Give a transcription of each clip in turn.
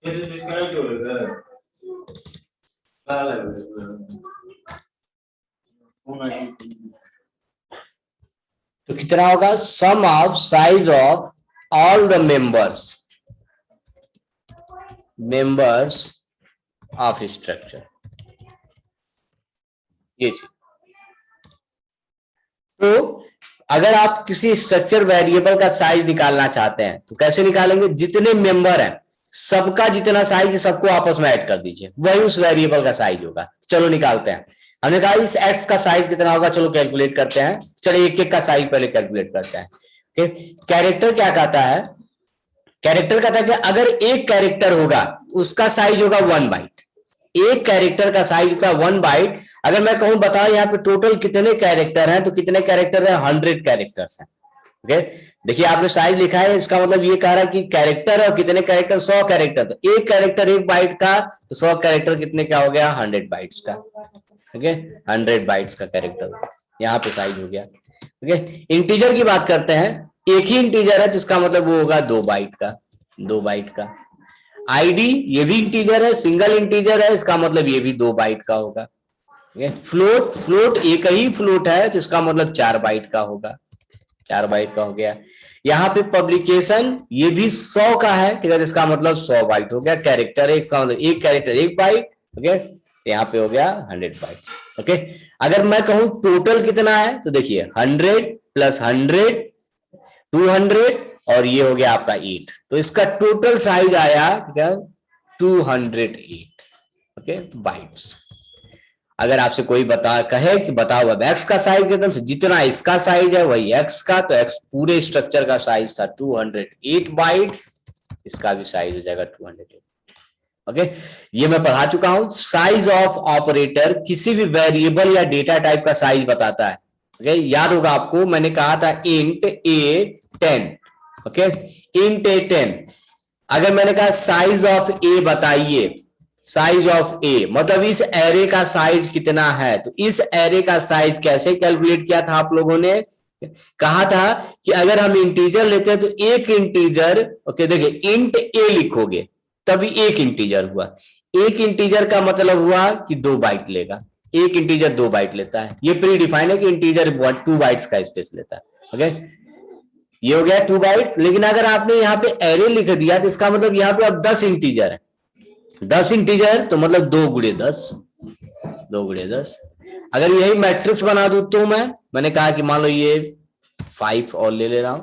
Ese disconnect हो गया है। क्या लग रहा है? फोन आई। तो कितना होगा, sum of size of all the members of structure, ये चीज। तो अगर आप किसी स्ट्रक्चर वेरिएबल का साइज निकालना चाहते हैं तो कैसे निकालेंगे, जितने मेंबर हैं सबका जितना साइज सबको आपस में ऐड कर दीजिए, वही उस वेरिएबल का साइज होगा। चलो निकालते हैं। हमने कहा इस एक्स का साइज कितना होगा, चलो कैलकुलेट करते हैं। चलिए एक एक का साइज पहले कैलकुलेट करते हैं। कैरेक्टर क्या कहता है, कैरेक्टर कहता है कि अगर एक कैरेक्टर होगा उसका साइज होगा 1 बाइट। एक कैरेक्टर का साइज होता है 1 बाइट। अगर मैं कहूं बताओ यहाँ पे टोटल कितने कैरेक्टर हैं, तो कितने कैरेक्टर हैं, 100 कैरेक्टर्स हैं। ओके, देखिए आपने साइज लिखा है, इसका मतलब ये कह रहा है कि कैरेक्टर और कितने कैरेक्टर, 100 कैरेक्टर। तो एक कैरेक्टर 1 बाइट का, तो 100 कैरेक्टर कितने का हो गया, 100 बाइट्स का। ओके, 100 बाइट्स का कैरेक्टर यहाँ पे साइज हो गया। ओके, इंटीजर की बात करते हैं। एक ही इंटीजर है जिसका मतलब वो होगा 2 बाइट का, 2 बाइट का। आईडी ये भी इंटीजर है, सिंगल इंटीजर है, इसका मतलब ये भी 2 बाइट का होगा। फ्लोट, फ्लोट एक ही फ्लोट है जिसका मतलब 4 बाइट का होगा, 4 बाइट का हो गया। यहाँ पे पब्लिकेशन ये भी 100 का है, ठीक है, जिसका मतलब 100 बाइट हो गया। कैरेक्टर एक, इसका मतलब एक कैरेक्टर 1 बाइट। ओके, यहाँ पे हो गया 100 बाइट। ओके, अगर मैं कहूं टोटल कितना है, तो देखिए 100 प्लस 100 200 और ये हो गया आपका 8, तो इसका टोटल साइज आया 208। Okay, bytes. अगर आपसे कोई कहे कि बताओ अब एक्स का साइज एकदम से, जितना इसका साइज है वही एक्स का, तो एक्स पूरे स्ट्रक्चर का साइज था 208 बाइट्स, इसका भी साइज हो जाएगा 208। ओके, ये मैं पढ़ा चुका हूं। साइज ऑफ ऑपरेटर किसी भी वेरिएबल या डेटा टाइप का साइज बताता है। ओके, याद होगा आपको, मैंने कहा था इंट ए 10। ओके, इंट ए 10। अगर मैंने कहा साइज ऑफ ए बताइए, साइज ऑफ ए मतलब इस एरे का साइज कितना है, तो इस एरे का साइज कैसे कैलकुलेट किया था आप लोगों ने, कहा था कि अगर हम इंटीजर लेते हैं तो एक इंटीजर, ओके देखिए इंट ए लिखोगे तभी एक इंटीजर हुआ। एक इंटीजर का मतलब हुआ कि 2 बाइट लेगा, एक इंटीजर 2 बाइट लेता है। ये प्री डिफाइन है कि इंटीजर 2 बाइट्स का स्पेस लेता है। ओके, ये हो गया 2 बाइट्स। लेकिन अगर आपने यहाँ पे एरे लिख दिया तो इसका मतलब यहाँ पे अब 10 इंटीजर है, 10 इंटीजर तो मतलब 2 गुणे 10, 2 गुणे 10। अगर यही मैट्रिक्स बना दू तो मैंने कहा कि मान लो ये 5 और ले रहा हूं,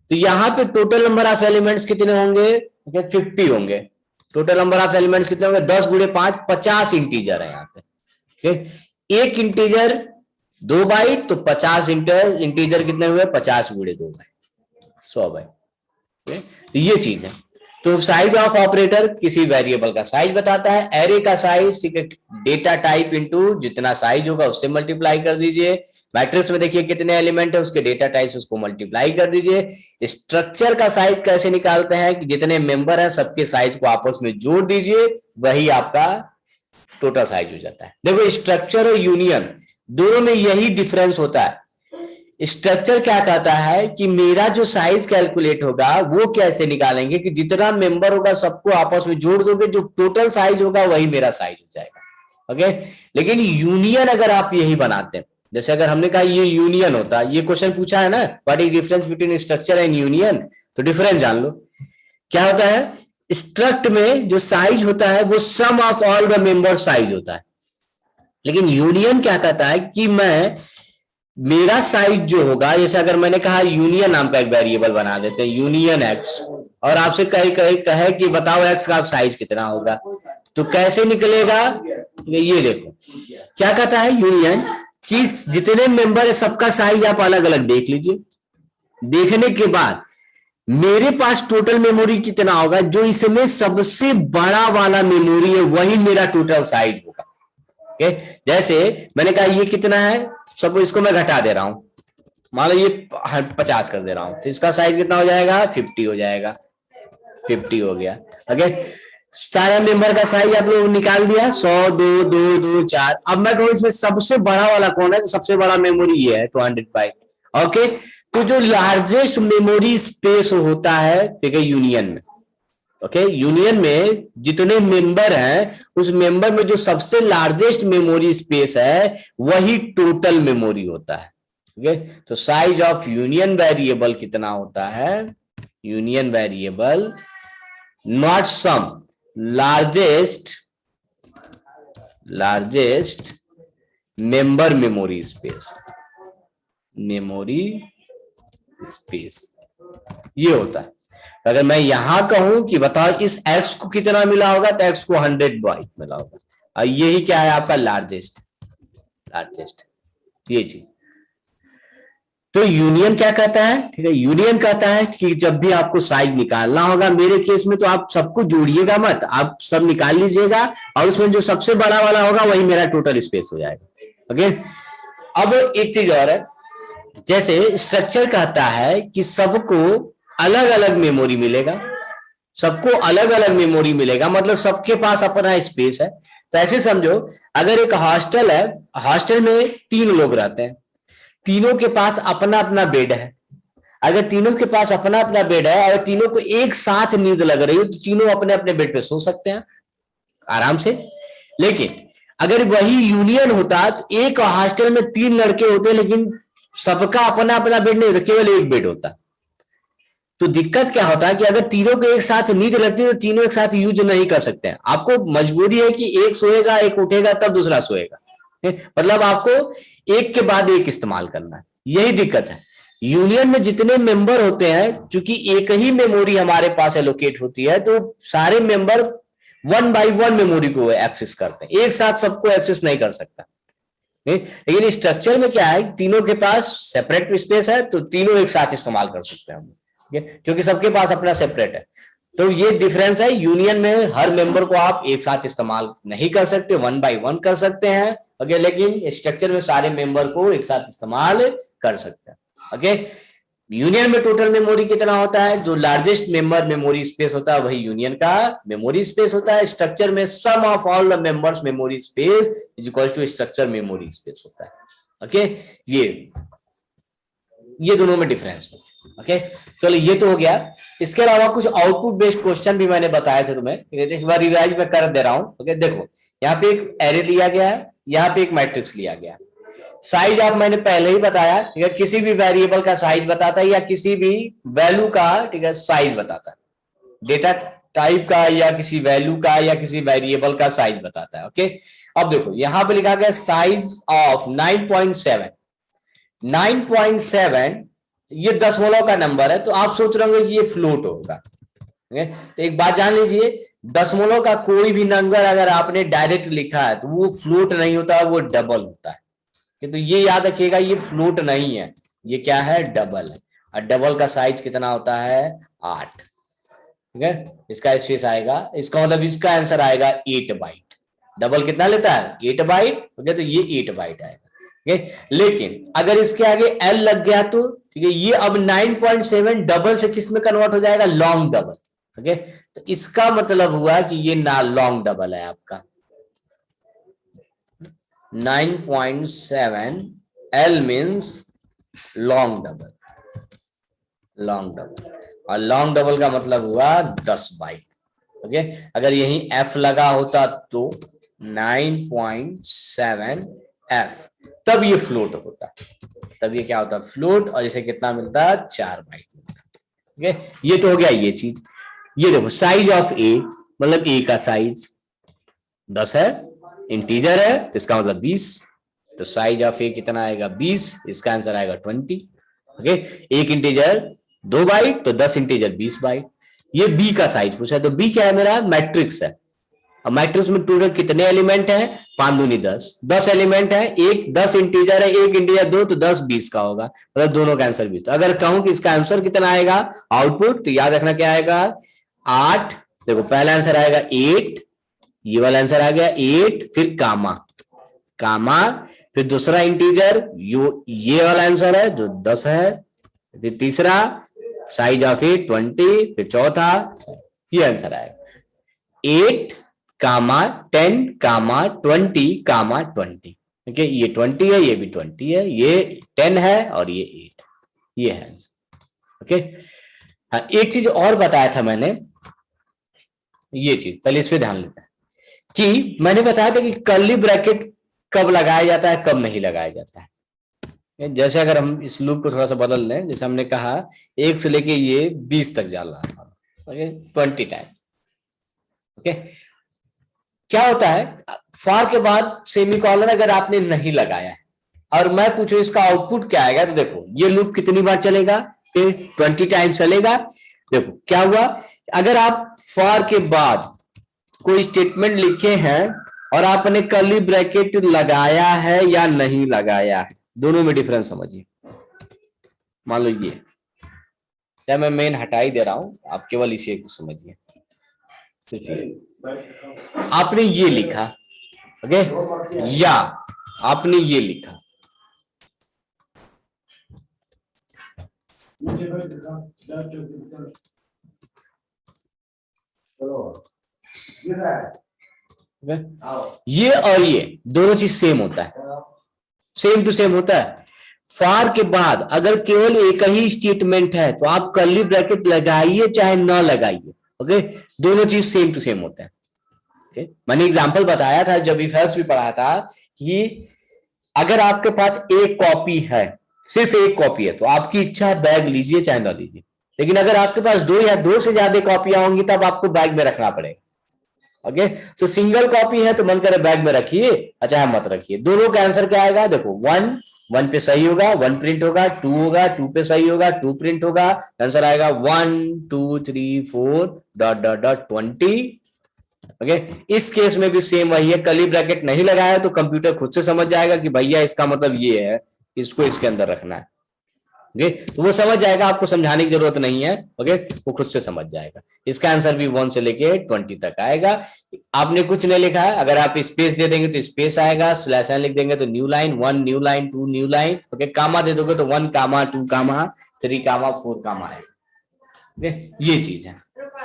तो यहाँ पे टोटल नंबर ऑफ एलिमेंट्स कितने होंगे, 50 होंगे। टोटल नंबर ऑफ एलिमेंट्स कितने होंगे, 10 गुणे 5 50 इंटीजर है यहाँ पे। एक इंटीजर 2 बाइट, तो 50 इंटीजर कितने हुए, 50 गुणे 2 बाइट, 100 बाइट। तो ये चीज है। तो साइज ऑफ ऑपरेटर किसी वेरिएबल का साइज बताता है। एरे का साइज, ठीक है, डेटा टाइप इंटू जितना साइज होगा उससे मल्टीप्लाई कर दीजिए। मैट्रिक्स में देखिए कितने एलिमेंट है, उसके डेटा टाइप से उसको मल्टीप्लाई कर दीजिए। स्ट्रक्चर का साइज कैसे निकालते हैं कि जितने मेंबर हैं सबके साइज को आपस में जोड़ दीजिए, वही आपका टोटल साइज हो जाता है। देखो स्ट्रक्चर और यूनियन दोनों में यही डिफरेंस होता है। स्ट्रक्चर क्या कहता है कि मेरा जो साइज कैलकुलेट होगा वो कैसे निकालेंगे कि जितना मेंबर होगा सबको आपस में जोड़ दोगे, जो टोटल साइज होगा वही मेरा साइज हो जाएगा। ओके, लेकिन यूनियन अगर आप यही बनाते हैं, जैसे अगर हमने कहा ये यूनियन होता है, ये क्वेश्चन पूछा है ना, what is difference between structure and union, तो डिफरेंस जान लो क्या होता है। स्ट्रक्ट में जो साइज होता है वो sum of all the member size होता है, लेकिन यूनियन क्या कहता है कि मैं मेरा साइज जो होगा, जैसे अगर मैंने कहा यूनियन नाम का एक वेरिएबल बना देते हैं यूनियन एक्स, और आपसे कहे कि बताओ एक्स का साइज कितना होगा, तो कैसे निकलेगा, ये देखो क्या कहता है यूनियन कि जितने मेंबर है सबका साइज आप अलग अलग देख लीजिए। देखने के बाद मेरे पास टोटल मेमोरी कितना होगा, जो इसमें सबसे बड़ा वाला मेमोरी है वही मेरा टोटल साइज होगा। ओके, जैसे मैंने कहा ये कितना है, सब इसको मैं घटा दे रहा हूं, मान लो ये 50 कर दे रहा हूं, तो इसका साइज कितना हो जाएगा, 50 हो जाएगा, 50 हो गया। ओके, सारे मेंबर का साइज आप लोग निकाल दिया, 100 2 2 2 4। अब मैं कहूँ इसमें सबसे बड़ा वाला कौन है, तो सबसे बड़ा मेमोरी ये है 200 बाइट। ओके, तो जो लार्जेस्ट मेमोरी स्पेस होता है ठीक है यूनियन में, ओके यूनियन में जितने मेंबर हैं उस मेंबर में जो सबसे लार्जेस्ट मेमोरी स्पेस है वही टोटल मेमोरी होता है। ओके तो साइज ऑफ यूनियन वेरिएबल कितना होता है, union variable not sum, largest member memory space, memory space ये होता है। अगर मैं यहां कहूं कि बताओ इस x को कितना मिला होगा तो x को 100 बाइट मिला होगा, और यही क्या है आपका लार्जेस्ट ये चीज। तो यूनियन क्या कहता है, ठीक है, यूनियन कहता है कि जब भी आपको साइज निकालना होगा, मेरे केस में तो आप सबको जोड़िएगा मत, आप सब निकाल लीजिएगा और उसमें जो सबसे बड़ा वाला होगा वही मेरा टोटल स्पेस हो जाएगा। ओके अब एक चीज और है, जैसे स्ट्रक्चर कहता है कि सबको अलग अलग मेमोरी मिलेगा, सबको अलग अलग मेमोरी मिलेगा, मतलब सबके पास अपना स्पेस है। तो ऐसे समझो अगर एक हॉस्टल है, हॉस्टल में 3 लोग रहते हैं, तीनों के पास अपना अपना बेड है। अगर तीनों के पास अपना अपना बेड है और तीनों को एक साथ नींद लग रही है तो तीनों अपने अपने बेड पे सो सकते हैं आराम से। लेकिन अगर वही यूनियन होता तो एक हॉस्टल में 3 लड़के होते लेकिन सबका अपना अपना बेड नहीं होता, केवल एक बेड होता। तो दिक्कत क्या होता है कि अगर तीनों को एक साथ नींद लगती है तो तीनों एक साथ यूज नहीं कर सकते हैं, आपको मजबूरी है कि एक सोएगा एक उठेगा तब दूसरा सोएगा, मतलब आपको एक के बाद एक इस्तेमाल करना है, यही दिक्कत है। यूनियन में जितने मेंबर होते हैं, चूंकि एक ही मेमोरी हमारे पास एलोकेट होती है तो सारे मेंबर 1 बाय 1 मेमोरी को एक्सेस करते हैं, एक साथ सबको एक्सेस नहीं कर सकता। लेकिन स्ट्रक्चर में क्या है, तीनों के पास सेपरेट स्पेस है तो तीनों एक साथ इस्तेमाल कर सकते हैं हम, क्योंकि सबके पास अपना सेपरेट है। तो ये डिफरेंस है, यूनियन में हर मेंबर को आप एक साथ इस्तेमाल नहीं कर सकते, 1 बाय 1 कर सकते हैं। ओके लेकिन स्ट्रक्चर में सारे मेंबर को एक साथ इस्तेमाल कर सकते हैं। ओके यूनियन में टोटल मेमोरी कितना होता है, जो लार्जेस्ट मेंबर मेमोरी स्पेस होता है वही यूनियन का मेमोरी स्पेस होता है। स्ट्रक्चर में sum of all the members memory space is equal to structure memory space होता है। ओके ये दोनों में डिफरेंस है। ओके चलो ये तो हो गया। इसके अलावा कुछ आउटपुट बेस्ड क्वेश्चन भी मैंने बताए थे तुम्हें, एक बार रिवाइज में कर दे रहा हूं। ओके देखो यहाँ पे एक एरे लिया गया है, यहाँ पे एक मैट्रिक्स लिया गया। साइज आप मैंने पहले ही बताया, ठीक है, किसी भी वेरिएबल का साइज बताता है या किसी भी वैल्यू का, ठीक है, साइज बताता है, डेटा टाइप का या किसी वैल्यू का या किसी वेरिएबल का साइज बताता है। ओके अब देखो यहाँ पे लिखा गया साइज ऑफ 9.7 ये दशमलव का नंबर है, तो आप सोच रहे होंगे ये फ्लोट होगा। तो एक बात जान लीजिए, दशमलव का कोई भी नंबर अगर आपने डायरेक्ट लिखा है तो वो फ्लोट नहीं होता, वो डबल होता है। तो ये याद रखिएगा, ये फ्लोट नहीं है, ये क्या है, डबल है। और डबल का साइज कितना होता है, 8। ठीक है इसका स्पेस आएगा, इसका मतलब इसका आंसर आएगा 8 बाइट। डबल कितना लेता है, 8 बाइट। ओके तो ये 8 बाइट आएगा। लेकिन अगर इसके आगे एल लग गया तो ठीक है, ये अब 9.7 डबल से किस में कन्वर्ट हो जाएगा, लॉन्ग डबल। ओके तो इसका मतलब हुआ कि ये ना लॉन्ग डबल है आपका। 9.7 एल मीन्स लॉन्ग डबल, और लॉन्ग डबल का मतलब हुआ 10 बाइट। ओके अगर यही एफ लगा होता तो 9.7 एफ, तब ये फ्लोट होता, तब ये क्या होता, फ्लोट। और इसे कितना मिलता, 4 बाइट मिलता। ओके ये तो हो गया ये चीज। ये देखो साइज ऑफ ए, मतलब ए का साइज 10 है, इंटीजर है तो इसका मतलब 20, तो साइज ऑफ ए कितना आएगा, 20, इसका आंसर आएगा 20। ओके एक इंटीजर 2 बाइट तो 10 इंटीजर 20 बाइट। ये बी का साइज पूछा, तो बी क्या है, मेरा मैट्रिक्स है। अब मैट्रिक्स में टोटल कितने एलिमेंट है, 5 दूनी 10, 10 एलिमेंट है, एक 10 इंटीजर है, एक इंटीजर 2 तो 10 20 का होगा, मतलब दोनों का आंसर 20। तो अगर कहूं कि इसका आंसर कितना आएगा आउटपुट, तो याद रखना क्या आएगा, 8। देखो पहला आंसर आएगा 8, ये वाला आंसर आ गया 8, फिर कामा, फिर दूसरा इंटीजर ये वाला आंसर है जो 10 है, फिर तीसरा साइज ऑफ ए 20, फिर चौथा ये आंसर आएगा 8, 10, 20, ओके ये 20 है, ये भी 20 है, ये 10 है और ये 8, ये है आंसर। ओके हाँ एक चीज और बताया था मैंने ये चीज पहले इस पे ध्यान लेते हैं कि मैंने बताया था कि कर्ली ब्रैकेट कब लगाया जाता है, कब नहीं लगाया जाता है। जैसे अगर हम इस लूप को थोड़ा सा बदल लें, जैसे हमने कहा 1 से लेके ये 20 तक जा रहा है, ओके 20 टाइम। ओके, क्या होता है फॉर के बाद सेमीकोलन अगर आपने नहीं लगाया है और मैं पूछूं इसका आउटपुट क्या आएगा, तो देखो ये लूप कितनी बार चलेगा, 20 टाइम चलेगा। देखो क्या हुआ, अगर आप फॉर के बाद कोई स्टेटमेंट लिखे हैं और आपने कर्ली ब्रैकेट लगाया है या नहीं लगाया है, दोनों में डिफरेंस समझिए। मान लो ये क्या, मैं मेन हटा ही दे रहा हूं, आप केवल इसे समझिए। आपने ये लिखा, ओके, या आपने ये लिखा, ये और ये दोनों चीज सेम होता है, सेम टू सेम होता है। फॉर के बाद अगर केवल एक ही स्टेटमेंट है तो आप कर्ली ब्रैकेट लगाइए चाहे ना लगाइए, ओके, दोनों चीज सेम टू सेम होते हैं। ओके, मैंने एग्जांपल बताया था जब इफ एल्स भी पढ़ा था कि अगर आपके पास एक कॉपी है, सिर्फ एक कॉपी है, तो आपकी इच्छा है बैग लीजिए चाहे ना लीजिए, लेकिन अगर आपके पास 2 या 2 से ज्यादा कॉपियां होंगी तब आपको बैग में रखना पड़ेगा। ओके, तो सिंगल कॉपी है तो मन करे बैग में रखिए, अच्छा मत रखिए। दोनों का आंसर क्या आएगा, देखो 1 पे सही होगा, 1 प्रिंट होगा, 2 होगा, 2 पे सही होगा, 2 प्रिंट होगा, आंसर आएगा 1 2 3 4 डॉट डॉट डॉट 20। ओके, इस केस में भी सेम वही है, कर्ली ब्रैकेट नहीं लगाया तो कंप्यूटर खुद से समझ जाएगा कि भैया इसका मतलब ये है, इसको इसके अंदर रखना है। ओके, तो वो समझ जाएगा, आपको समझाने की जरूरत नहीं है। ओके, वो खुद से समझ जाएगा। इसका आंसर भी 1 से लेके 20 तक आएगा। आपने कुछ नहीं लिखा है, अगर आप स्पेस दे देंगे तो स्पेस आएगा, स्लैश एन लिख देंगे तो new line, 1 new line, 2 new line. Okay, comma दे दोगे तो 1 कामा 2 कामा 3 कामा 4 कामा आएगा। ओके, ये चीज है।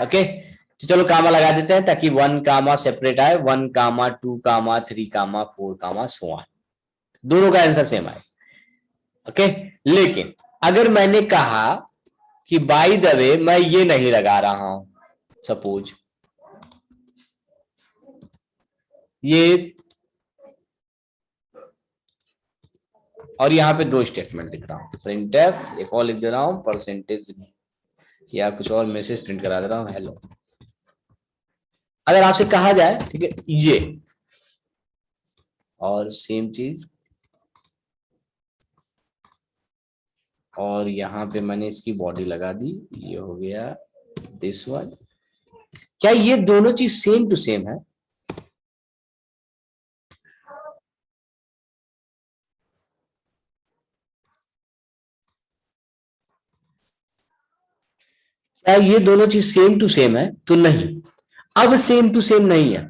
ओके, तो चलो कामा लगा देते हैं ताकि 1 कामा सेपरेट आए, 1 कामा 2 कामा 3 कामा 4 कामा सो ऑन, दोनों का आंसर सेम आए। ओके, लेकिन अगर मैंने कहा कि बाय द वे मैं ये नहीं लगा रहा हूं, सपोज ये, और यहां पे 2 स्टेटमेंट लिख रहा हूं, प्रिंटफ, एक और लिख दे रहा हूं परसेंटेज, या कुछ और मैसेज प्रिंट करा दे रहा हूं हेलो। अगर आपसे कहा जाए ठीक है ये, और सेम चीज, और यहां पे मैंने इसकी बॉडी लगा दी, ये हो गया दिस वन, क्या ये दोनों चीज सेम टू सेम है? क्या ये दोनों चीज सेम टू सेम है? तो नहीं, अब सेम टू सेम नहीं है।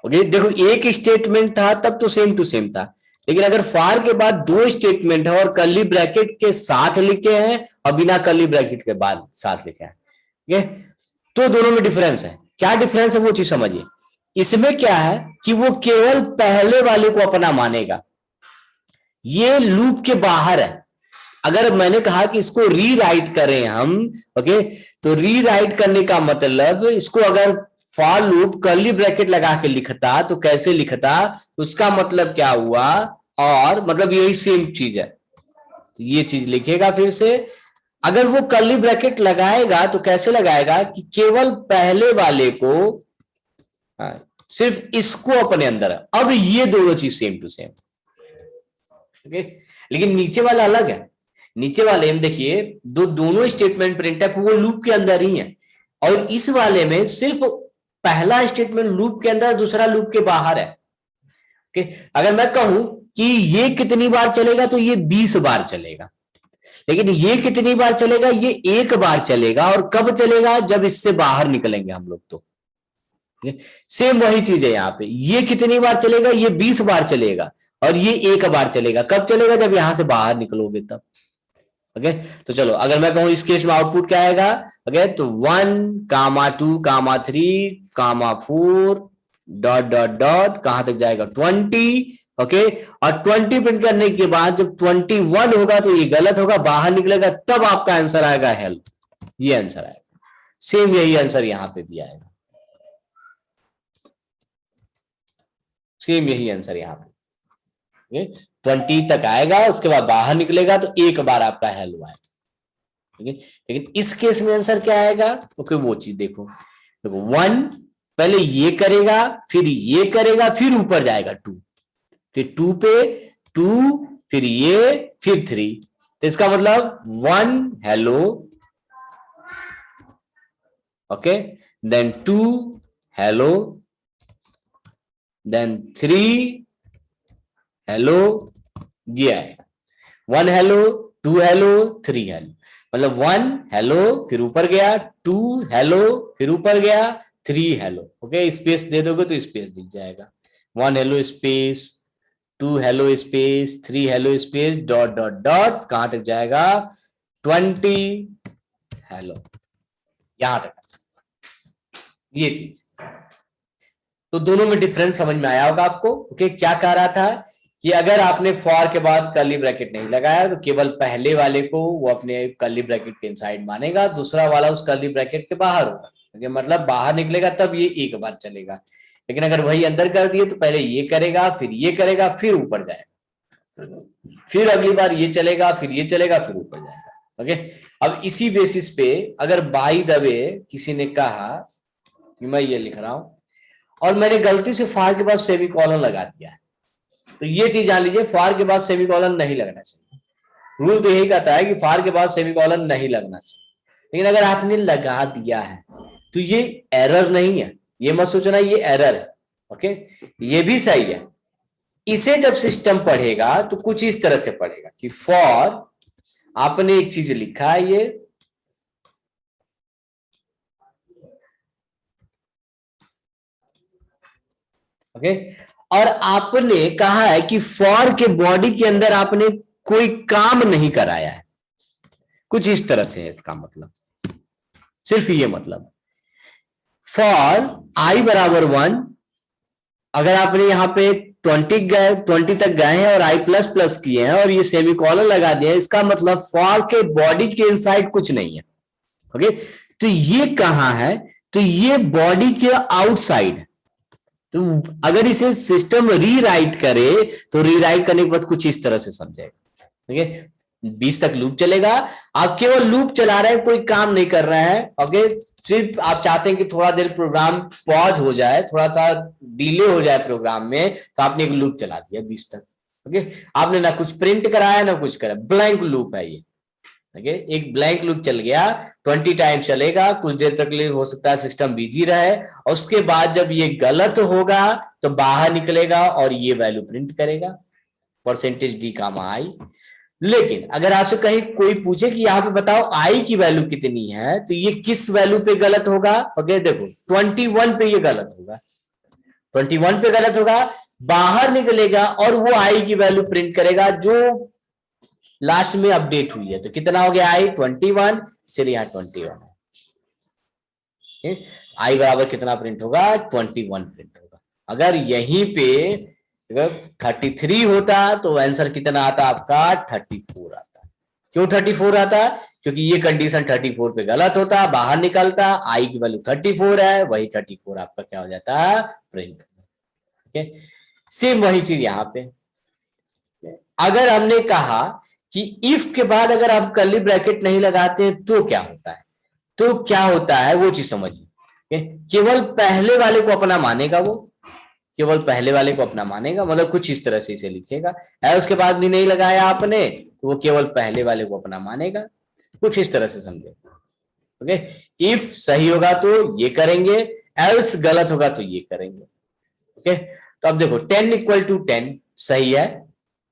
ओके, देखो एक स्टेटमेंट था तब तो सेम टू सेम था, लेकिन अगर फॉर के बाद 2 स्टेटमेंट है और कर्ली ब्रैकेट के साथ लिखे हैं और बिना कर्ली ब्रैकेट के बाद साथ लिखे हैं, ओके, तो दोनों में डिफरेंस है। क्या डिफरेंस है वो चीज समझिए। इसमें क्या है कि वो केवल पहले वाले को अपना मानेगा, ये लूप के बाहर है। अगर मैंने कहा कि इसको रीराइट करें हम, ओके, तो रीराइट करने का मतलब इसको अगर फॉर लूप कर्ली ब्रैकेट लगा के लिखता तो कैसे लिखता, उसका मतलब क्या हुआ, और मतलब यही सेम चीज है, ये चीज लिखेगा फिर से। अगर वो कर्ली ब्रैकेट लगाएगा तो कैसे लगाएगा कि केवल पहले वाले को, सिर्फ इसको अपने अंदर, अब ये दोनों चीज सेम टू सेम। ओके, लेकिन नीचे वाला अलग है। नीचे वाले में देखिए दोनों स्टेटमेंट प्रिंटफ वो लूप के अंदर ही है, और इस वाले में सिर्फ पहला स्टेटमेंट लूप के अंदर, दूसरा लूप के बाहर है। ओके, अगर मैं कहूं कि ये कितनी बार चलेगा तो ये 20 बार चलेगा, लेकिन ये कितनी बार चलेगा, ये 1 बार चलेगा। और कब चलेगा, जब इससे बाहर निकलेंगे हम लोग तो। सेम वही चीज है यहाँ पे, ये कितनी बार चलेगा, ये 20 बार चलेगा, और ये 1 बार चलेगा। कब चलेगा, जब यहां से बाहर निकलोगे तब। ओके, तो चलो अगर मैं कहूं इस केस में आउटपुट क्या आएगा, ओके, तो 1 कामा 2 कामा 3 कामा 4 डॉट डॉट डॉट कहां तक जाएगा 20। ओके, और 20 प्रिंट करने के बाद जब 21 होगा तो ये गलत होगा, बाहर निकलेगा, तब आपका आंसर आएगा हेल्प, ये आंसर आएगा। सेम यही आंसर यहां पे भी आएगा। सेम यही आंसर यहाँ पे 20 तक आएगा, उसके बाद बाहर निकलेगा तो एक बार आपका हेलो आएगा। ठीक है, लेकिन इस केस में आंसर क्या आएगा? ओके, वो चीज देखो 1 पहले ये करेगा, फिर ये करेगा, फिर ऊपर जाएगा 2, फिर 2 पे 2, फिर ये, फिर 3। तो इसका मतलब 1 hello, okay, then 2 hello, then 3 hello, ये आएगा 1 हेलो, 2 हेलो, 3 हेलो। मतलब 1 हेलो, फिर ऊपर गया, 2 हेलो, फिर ऊपर गया, 3 हेलो। ओके, स्पेस दे दोगे तो स्पेस दिख जाएगा। 1 hello space, 2 hello space, 3 hello space, dot dot dot, कहां तक जाएगा? 20 हेलो, यहां तक। ये चीज तो दोनों में डिफरेंस समझ में आया होगा आपको। ओके, क्या कह रहा था कि अगर आपने फॉर के बाद कर्ली ब्रैकेट नहीं लगाया तो केवल पहले वाले को वो अपने कर्ली ब्रैकेट के इनसाइड मानेगा, दूसरा वाला उस कर्ली ब्रैकेट के बाहर होगा। मतलब बाहर निकलेगा तब ये एक बार चलेगा, लेकिन अगर वही अंदर कर दिए तो पहले ये करेगा, फिर ये करेगा, फिर ऊपर जाएगा, फिर अगली बार ये चलेगा, फिर ये चलेगा, फिर ऊपर जाएगा। ओके, अब इसी बेसिस पे अगर बाय द वे किसी ने कहा कि मैं ये लिख रहा हूं और मैंने गलती से फॉर के बाद सेमीकोलन लगा दिया है, तो ये चीज जान लीजिए, फॉर के बाद सेमीकोलन नहीं लगना चाहिए। रूल तो यही कहता है कि फॉर के बाद सेमीकोलन नहीं लगना चाहिए, लेकिन अगर आपने लगा दिया है तो ये एरर नहीं है, ये मत सोचना ये एरर है। ओके, ये भी सही है। इसे जब सिस्टम पढ़ेगा तो कुछ इस तरह से पढ़ेगा कि फॉर आपने एक चीज लिखा है ये, ओके, और आपने कहा है कि फॉर के बॉडी के अंदर आपने कोई काम नहीं कराया है, कुछ इस तरह से है इसका मतलब, सिर्फ ये मतलब फॉर आई बराबर 1, अगर आपने यहां पे 20 तक गए हैं और आई प्लस प्लस किए हैं और ये सेमीकोलन लगा दिया है, इसका मतलब फॉर के बॉडी के इनसाइड कुछ नहीं है। ओके, तो ये कहां है? तो ये बॉडी के आउटसाइड है। तो अगर इसे सिस्टम रीराइट करे तो रीराइट करने के बाद कुछ इस तरह से समझेगा। ठीक है, 20 तक लूप चलेगा, आप केवल लूप चला रहे हैं, कोई काम नहीं कर रहे हैं। ओके, सिर्फ आप चाहते हैं कि थोड़ा देर प्रोग्राम पॉज हो जाए, थोड़ा सा डिले हो जाए प्रोग्राम में, तो आपने एक लूप चला दिया 20 तक। ओके, आपने ना कुछ प्रिंट कराया ना कुछ करा, ब्लैंक लूप है ये। ओके, एक ब्लैंक लूप चल गया, 20 टाइम चलेगा, कुछ देर तक लिए हो सकता है सिस्टम बिजी रहे, और उसके बाद जब ये गलत होगा तो बाहर निकलेगा और ये वैल्यू प्रिंट करेगा, %d कामा आई। लेकिन अगर आपसे कहीं कोई पूछे कि यहाँ पे बताओ आई की वैल्यू कितनी है, तो ये किस वैल्यू पे गलत होगा? ओके, देखो 21 पे ये गलत होगा, 21 पे गलत होगा, बाहर निकलेगा और वो आई की वैल्यू प्रिंट करेगा जो लास्ट में अपडेट हुई है। तो कितना हो गया आई? 21, सिर्फ यहाँ 21 है। आई बराबर कितना प्रिंट होगा? 21 प्रिंट होगा। अगर यहीं पे 33 होता तो आंसर कितना आता आपका? 34 आता। क्यों 34 आता? क्योंकि ये कंडीशन 34 पे गलत होता, बाहर निकलता, आई की वैल्यू 34 है, वही 34 आपका क्या हो जाता? प्रिंट। ओके, सेम वही चीज यहाँ पे। अगर हमने कहा कि इफ के बाद अगर आप कर्ली ब्रैकेट नहीं लगाते तो क्या होता है, तो क्या होता है वो चीज समझिए। केवल पहले वाले को अपना मानेगा, वो केवल पहले वाले को अपना मानेगा, मतलब कुछ इस तरह से इसे लिखेगा। उसके बाद भी नहीं लगाया आपने तो वो केवल पहले वाले को अपना मानेगा, कुछ इस तरह से समझे। ओके, इफ सही होगा तो ये करेंगे, एल्स गलत होगा तो ये करेंगे। ओके, तो अब देखो 10 = 10 सही है,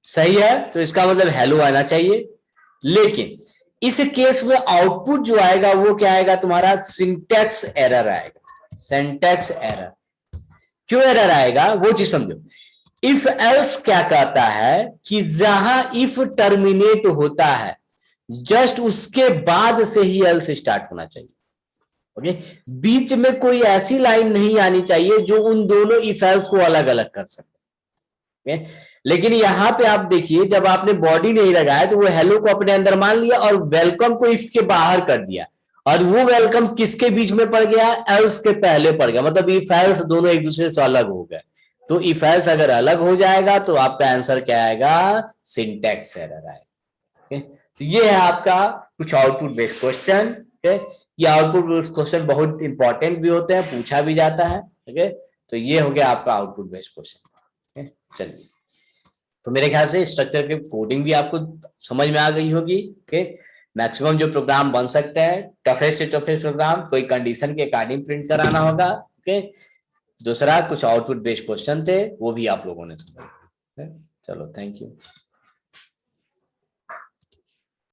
सही है, तो इसका मतलब हेलो आना चाहिए। लेकिन इस केस में आउटपुट जो आएगा वो क्या आएगा? तुम्हारा सिंटैक्स एरर आएगा, सिंटैक्स एरर। क्यों एरर आएगा वो चीज समझो। इफ एल्स क्या कहता है कि जहां इफ टर्मिनेट होता है जस्ट उसके बाद से ही एल्स स्टार्ट होना चाहिए। ओके, बीच में कोई ऐसी लाइन नहीं आनी चाहिए जो उन दोनों इफ एल्स को अलग अलग कर सके। लेकिन यहां पे आप देखिए, जब आपने बॉडी नहीं लगाया तो वो हेलो को अपने अंदर मान लिया और वेलकम को इफ के बाहर कर दिया, और वो वेलकम किसके बीच में पड़ गया? एल्स के पहले पड़ गया, मतलब इफ एल्स दोनों एक दूसरे से अलग हो गए। तो इफ एल्स अगर अलग हो जाएगा तो आपका आंसर क्या आएगा, सिंटैक्स एरर आएगा। तो ये है आपका कुछ आउटपुट बेस्ड क्वेश्चन। ये आउटपुट बेस्ड क्वेश्चन बहुत इंपॉर्टेंट भी होते हैं, पूछा भी जाता है। तो ये हो गया आपका आउटपुट बेस्ड क्वेश्चन। चलिए, तो मेरे ख्याल से स्ट्रक्चर के कोडिंग भी आपको समझ में आ गई होगी। मैक्सिमम जो प्रोग्राम बन सकते हैं, टफेस्ट से टफेस्ट प्रोग्राम कोई कंडीशन के अकॉर्डिंग प्रिंट कराना होगा। दूसरा कुछ आउटपुट बेस्ड क्वेश्चन थे, वो भी आप लोगों ने समझा। चलो, थैंक यू।